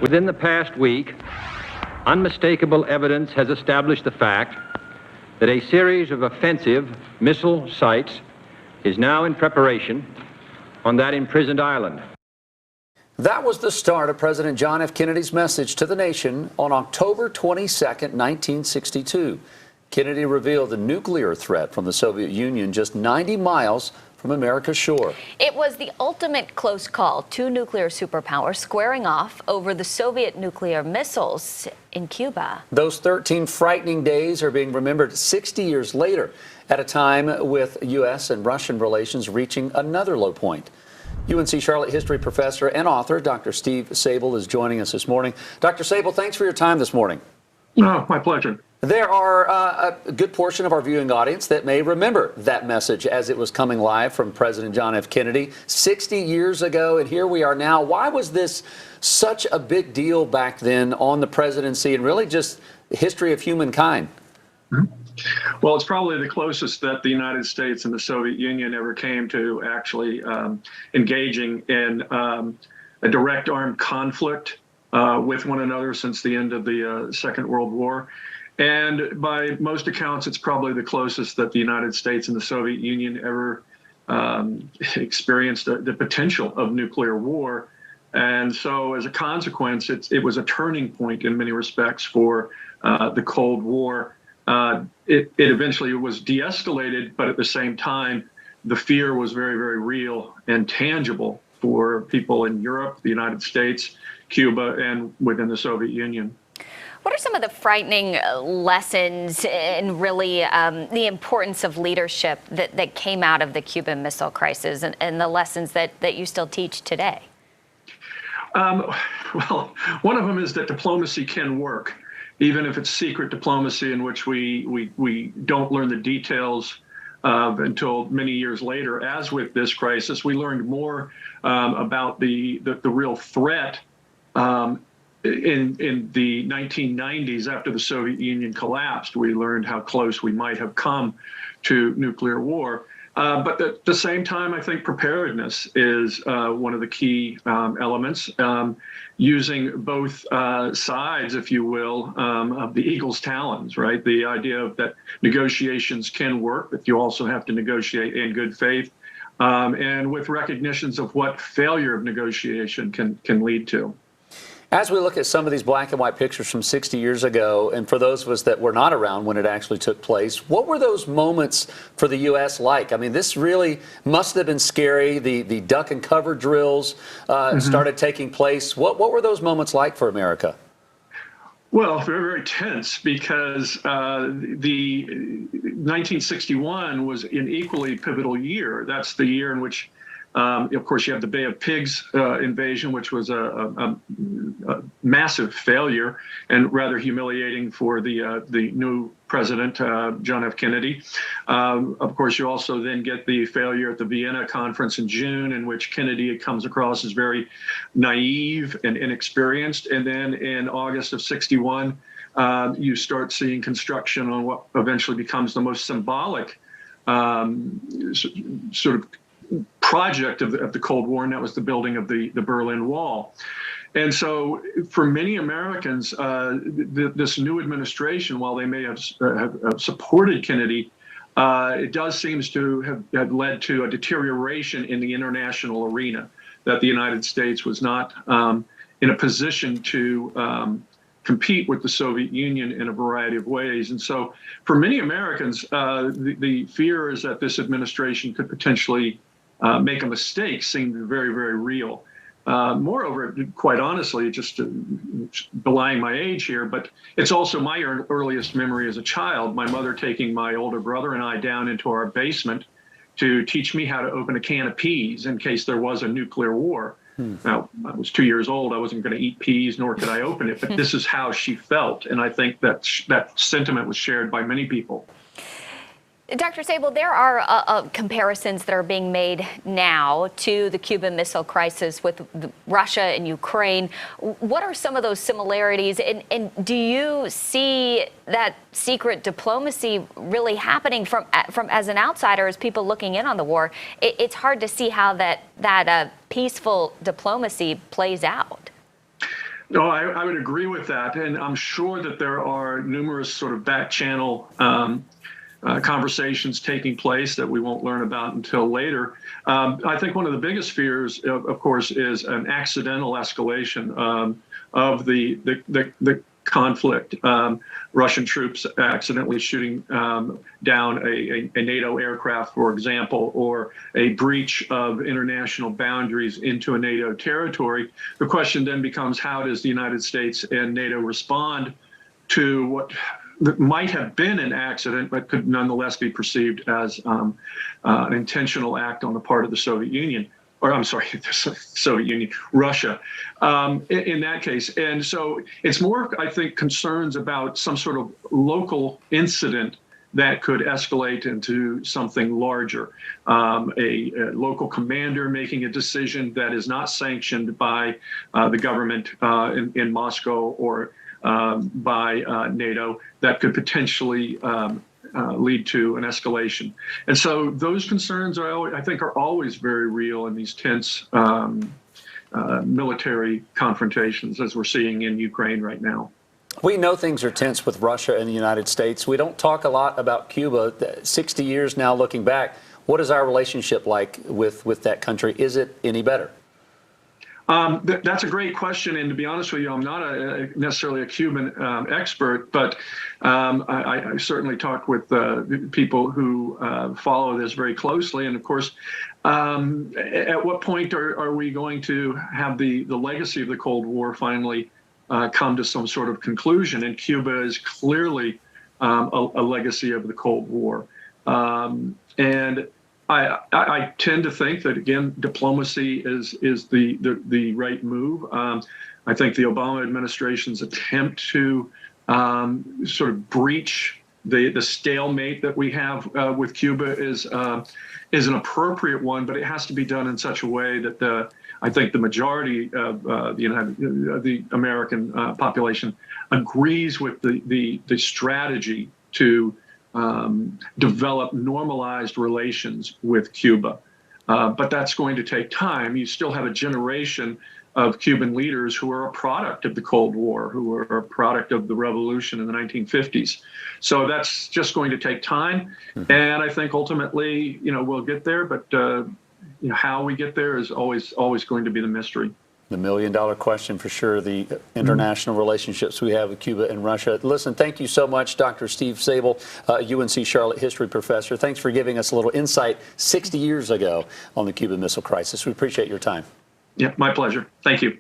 Within the past week, unmistakable evidence has established the fact that a series of offensive missile sites is now in preparation on that imprisoned island. That was the start of President John F. Kennedy's message to the nation on October 22nd, 1962. Kennedy revealed the nuclear threat from the Soviet Union just 90 miles from America's shore. It was the ultimate close call. Two nuclear superpowers squaring off over the Soviet nuclear missiles in Cuba. Those 13 frightening days are being remembered 60 years later, at a time with U.S. and Russian relations reaching another low point. UNC Charlotte history professor and author Dr. Steve Sabol is joining us this morning. Dr. Sabol, thanks for your time this morning. Oh, my pleasure. There are a good portion of our viewing audience that may remember that message as it was coming live from President John F. Kennedy 60 years ago, and here we are now. Why was this such a big deal back then on the presidency and really just the history of humankind? Well, it's probably the closest that the United States and the Soviet Union ever came to actually engaging in a direct armed conflict with one another since the end of the Second World War. And by most accounts, it's probably the closest that the United States and the Soviet Union ever experienced the potential of nuclear war. And so as a consequence, it was a turning point in many respects for the Cold War. It eventually was de-escalated, but at the same time, the fear was very, very real and tangible for people in Europe, the United States, Cuba, and within the Soviet Union. What are some of the frightening lessons and really the importance of leadership that came out of the Cuban Missile Crisis and the lessons that you still teach today? Well, one of them is that diplomacy can work, even if it's secret diplomacy in which we don't learn the details of until many years later. As with this crisis, we learned more about the real threat in the 1990s after the Soviet Union collapsed. We learned how close we might have come to nuclear war. But at the same time, I think preparedness is one of the key elements, using both sides, if you will, of the eagle's talons, right? The idea that negotiations can work, but you also have to negotiate in good faith, and with recognitions of what failure of negotiation can lead to. As we look at some of these black and white pictures from 60 years ago, and for those of us that were not around when it actually took place, what were those moments for the U.S. like? I mean, this really must have been scary. The duck and cover drills started taking place. What were those moments like for America? Well, very, very tense, because the 1961 was an equally pivotal year. That's the year in which of course, you have the Bay of Pigs invasion, which was a massive failure and rather humiliating for the new president, John F. Kennedy. Of course, you also then get the failure at the Vienna conference in June, in which Kennedy comes across as very naive and inexperienced. And then in August of '61, you start seeing construction on what eventually becomes the most symbolic sort of project of the Cold War, and that was the building of the Berlin Wall. And so for many Americans, this new administration, while they may have supported Kennedy, it does seem to have led to a deterioration in the international arena, that the United States was not in a position to compete with the Soviet Union in a variety of ways. And so for many Americans, the fear is that this administration could potentially make a mistake seemed very, very real. Moreover, quite honestly, just belying my age here, but it's also my earliest memory as a child, my mother taking my older brother and I down into our basement to teach me how to open a can of peas in case there was a nuclear war. Now, I was 2 years old. I wasn't going to eat peas, nor could I open it, but this is how she felt. And I think that sentiment was shared by many people. Dr. Sabol, there are comparisons that are being made now to the Cuban Missile Crisis with Russia and Ukraine. What are some of those similarities? And do you see that secret diplomacy really happening from as an outsider, as people looking in on the war? It's hard to see how that peaceful diplomacy plays out. No, I would agree with that. And I'm sure that there are numerous sort of back channel conversations taking place that we won't learn about until later. I think one of the biggest fears, of course, is an accidental escalation of the conflict. Russian troops accidentally shooting down a NATO aircraft, for example, or a breach of international boundaries into a NATO territory. The question then becomes, how does the United States and NATO respond to what might have been an accident, but could nonetheless be perceived as an intentional act on the part of the Soviet Union? Or I'm sorry, the Soviet Union, Russia, in that case. And so it's more, I think, concerns about some sort of local incident that could escalate into something larger. A local commander making a decision that is not sanctioned by the government in Moscow or by NATO that could potentially lead to an escalation. And so those concerns I think are always very real in these tense military confrontations, as we're seeing in Ukraine right now. We know things are tense with Russia and the United States. We don't talk a lot about Cuba. 60 years now looking back, what is our relationship like with that country? Is it any better? That's a great question, and to be honest with you, I'm not necessarily a Cuban expert, but I certainly talk with people who follow this very closely. And of course, at what point are we going to have the legacy of the Cold War finally come to some sort of conclusion? And Cuba is clearly a legacy of the Cold War. And I tend to think that, again, diplomacy is the right move. I think the Obama administration's attempt to sort of breach the stalemate that we have with Cuba is an appropriate one, but it has to be done in such a way that I think the majority of the American population agrees with the strategy to develop normalized relations with Cuba. But that's going to take time. You still have a generation of Cuban leaders who are a product of the Cold War, who are a product of the revolution in the 1950s. So that's just going to take time. Mm-hmm. And I think ultimately, we'll get there, but how we get there is always going to be the mystery. The million-dollar question for sure, the international relationships we have with Cuba and Russia. Listen, thank you so much, Dr. Steve Sabol, UNC Charlotte history professor. Thanks for giving us a little insight 60 years ago on the Cuban Missile Crisis. We appreciate your time. Yeah, my pleasure. Thank you.